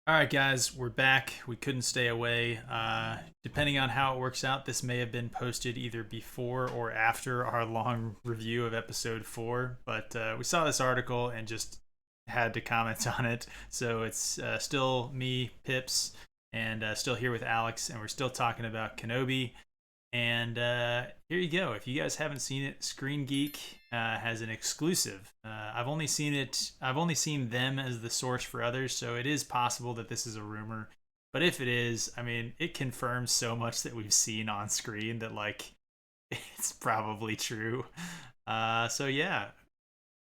All right, guys, we're back. We couldn't stay away. Depending on how it works out, this may have been posted either before or after our long review of episode 4. But we saw this article and just had to comment on it. So it's still me, Pips, and still here with Alex, and we're still talking about Kenobi. And here you go. If you guys haven't seen it, Screen Geek has an exclusive. I've only seen it. I've only seen them as the source for others, so it is possible that this is a rumor. But if it is, I mean, it confirms so much that we've seen on screen that like it's probably true. So yeah,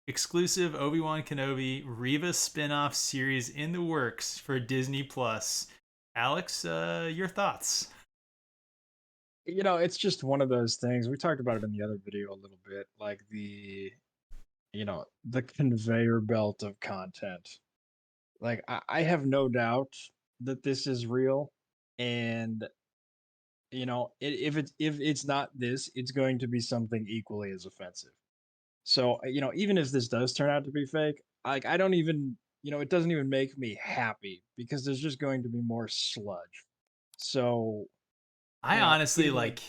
exclusive Obi-Wan Kenobi Reva spin-off series in the works for Disney Plus. Alex, your thoughts? It's just one of those things. We talked about it in the other video a little bit, like the conveyor belt of content. Like I have no doubt that this is real, and if it's not this, it's going to be something equally as offensive. So even if this does turn out to be fake, like I don't even, it doesn't even make me happy because there's just going to be more sludge. So I honestly either. like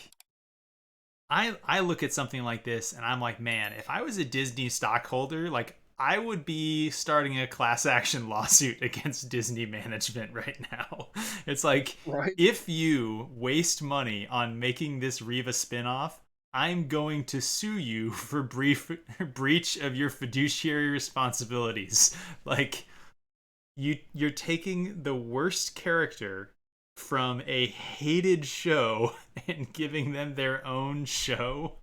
I look at something like this and I'm like, man, if I was a Disney stockholder, like I would be starting a class action lawsuit against Disney management right now. It's like Right. if you waste money on making this Riva spinoff, I'm going to sue you for brief breach of your fiduciary responsibilities. Like you're taking the worst character from a hated show and giving them their own show.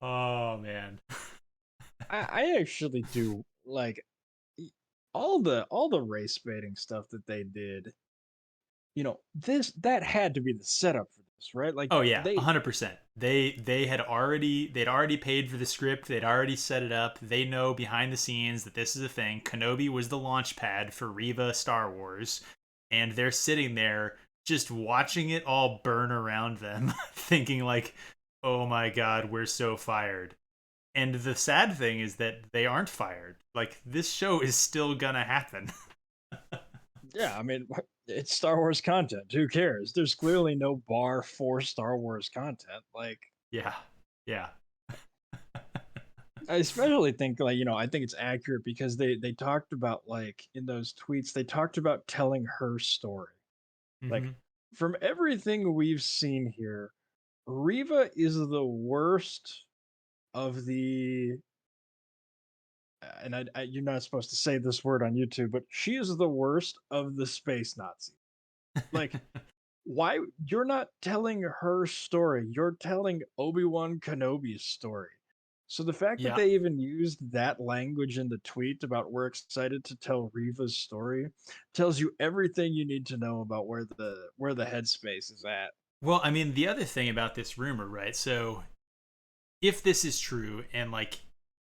Oh man. I actually do like all the race baiting stuff that they did. This that had to be the setup for this, right? Like Oh yeah, they 100%. They'd already paid for the script. They'd already set it up. They know behind the scenes that this is a thing. Kenobi was the launch pad for Riva Star Wars, and they're sitting there just watching it all burn around them, thinking like, "Oh my god, we're so fired." And the sad thing is that they aren't fired. Like this show is still gonna happen. yeah, I mean it's Star Wars content. Who cares? There's clearly no bar for Star Wars content. Like Yeah. Yeah. I especially think I think it's accurate because they talked about like in those tweets they talked about telling her story. Like Mhm. from everything we've seen here, Riva is the worst of the and you're not supposed to say this word on YouTube, but she is the worst of the space Nazi. Like, why you're not telling her story? You're telling Obi-Wan Kenobi's story. So the fact that Yeah. they even used that language in the tweet about we're excited to tell Riva's story tells you everything you need to know about where the headspace is at. Well, I mean, the other thing about this rumor, right? So, if this is true and like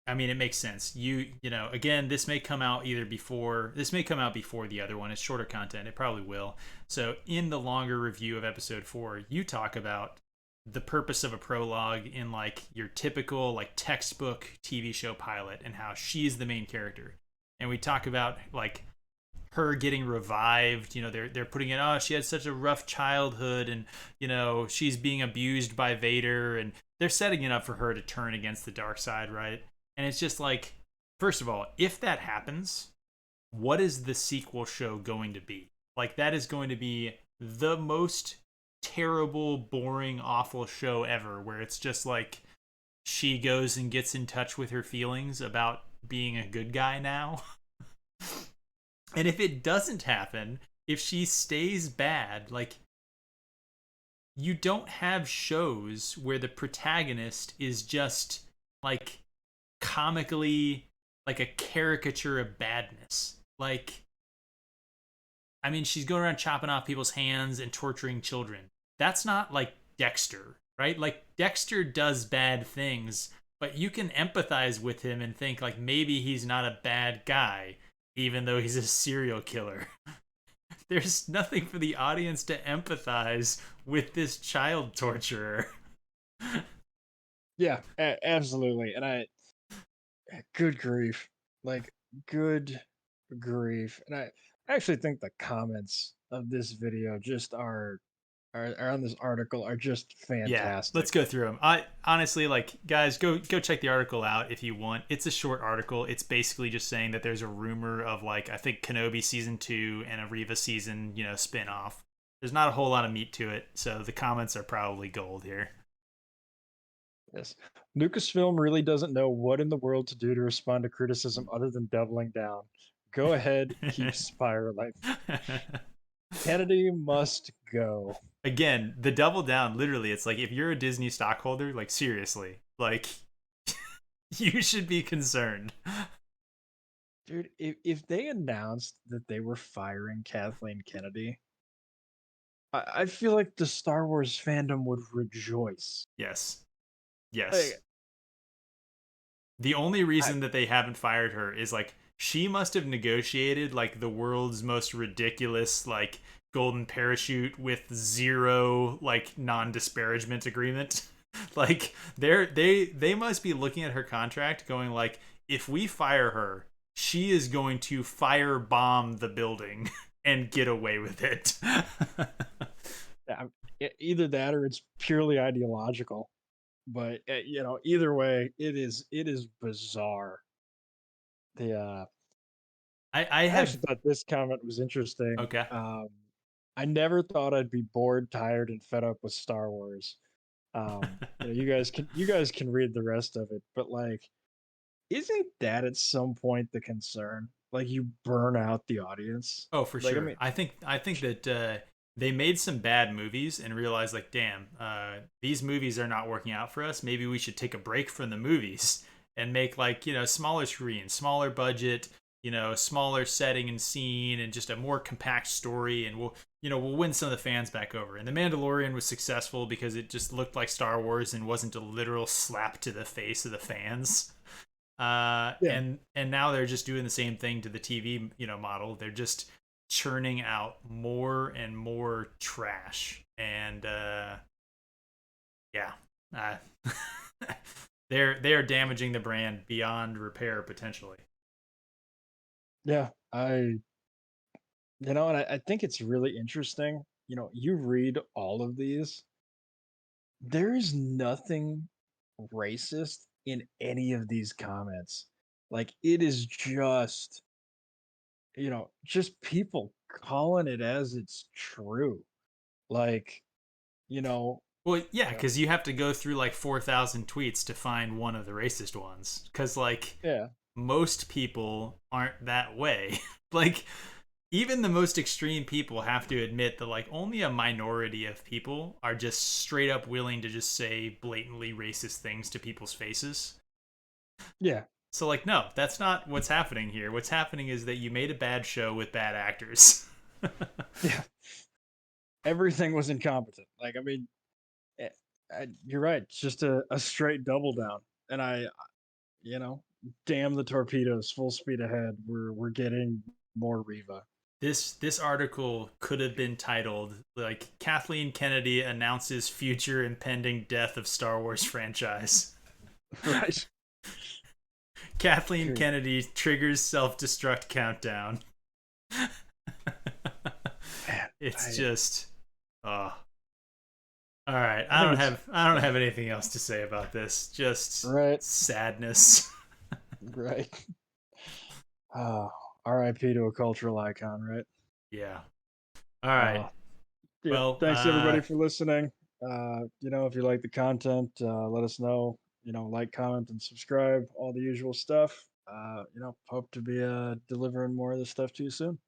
I mean, it makes sense. You know, again, this may come out before the other one. It's shorter content. It probably will. So, in the longer review of episode 4, you talk about the purpose of a prologue in like your typical like textbook TV show pilot and how she's the main character. And we talk about like her getting revived. You know, they're putting it, oh, she had such a rough childhood, and you know she's being abused by Vader, and they're setting it up for her to turn against the dark side, right? And it's just like, first of all, if that happens, what is the sequel show going to be? Like that is going to be the most terrible, boring, awful show ever, where it's just like she goes and gets in touch with her feelings about being a good guy now. And if it doesn't happen, if she stays bad, like you don't have shows where the protagonist is just like comically like a caricature of badness. Like I mean, she's going around chopping off people's hands and torturing children. That's not like Dexter, right? Like Dexter does bad things, but you can empathize with him and think like maybe he's not a bad guy even though he's a serial killer. There's nothing for the audience to empathize with this child torturer. Yeah, absolutely. And good grief. Like good grief. And I actually think the comments of this video just are on this article are just Yeah, fantastic. let's go through them. I honestly, like, guys, go check the article out if you want. It's a short article. It's basically just saying that there's a rumor of, like, I think Kenobi season 2 and a Riva season, spin off. There's not a whole lot of meat to it, so the comments are probably gold here. Yes. Lucasfilm really doesn't know what in the world to do to respond to criticism other than doubling down. Go ahead, keep spiraling. Kennedy must go. Again, the double down, literally, it's like if you're a Disney stockholder, like, seriously, like, you should be concerned. Dude, if they announced that they were firing Kathleen Kennedy, I feel like the Star Wars fandom would rejoice. Yes. Yes. Like, The only I reason that they haven't fired her is like she must have negotiated like the world's most ridiculous like golden parachute with zero like non-disparagement agreement. Like they must be looking at her contract going like if we fire her, she is going to fire bomb the building and get away with it. yeah, either that or it's purely ideological. But either way, it is bizarre. The I I have actually thought this comment was interesting. okay. I never thought I'd be bored, tired, and fed up with Star Wars. You guys can read the rest of it, but like, isn't that at some point the concern? Like, you burn out the audience. Oh, for Like, I sure. mean, I think that they made some bad movies and realized like, damn, these movies are not working out for us. Maybe we should take a break from the movies and make like smaller screen, smaller budget, smaller setting and scene, and just a more compact story. And we'll win some of the fans back over. And The Mandalorian was successful because it just looked like Star Wars and wasn't a literal slap to the face of the fans. yeah, And now they're just doing the same thing to the TV model. They're just churning out more and more trash, and yeah, uh, they are damaging the brand beyond repair potentially. yeah. And I think it's really interesting. You read all of these, there is nothing racist in any of these comments. Like, it is just people calling it as it's true. Like, you know, Well, yeah, uh, because you have to go through like 4,000 tweets to find one of the racist ones. Because like yeah, most people aren't that way. Like even the most extreme people have to admit that like only a minority of people are just straight up willing to just say blatantly racist things to people's faces. yeah, So like no, that's not what's happening here. What's happening is that you made a bad show with bad actors. yeah. Everything was incompetent. Like, I mean, eh, you're right. It's just a straight double down. And you know, damn the torpedoes, full speed ahead. We're getting more Riva. This article could have been titled like Kathleen Kennedy announces future impending death of Star Wars franchise. Right. Kathleen Dude, Kennedy triggers self-destruct countdown. man, It's just oh. All right. I I think don't it's have I don't have anything else to say about this. Just right, sadness. right. Oh, R.I.P. to a cultural icon, right? Yeah. All right. Uh, yeah. Well, Thanks everybody for listening. If you like the content, let us know. Like, comment, and subscribe. All the usual stuff. Hope to be delivering more of this stuff to you soon.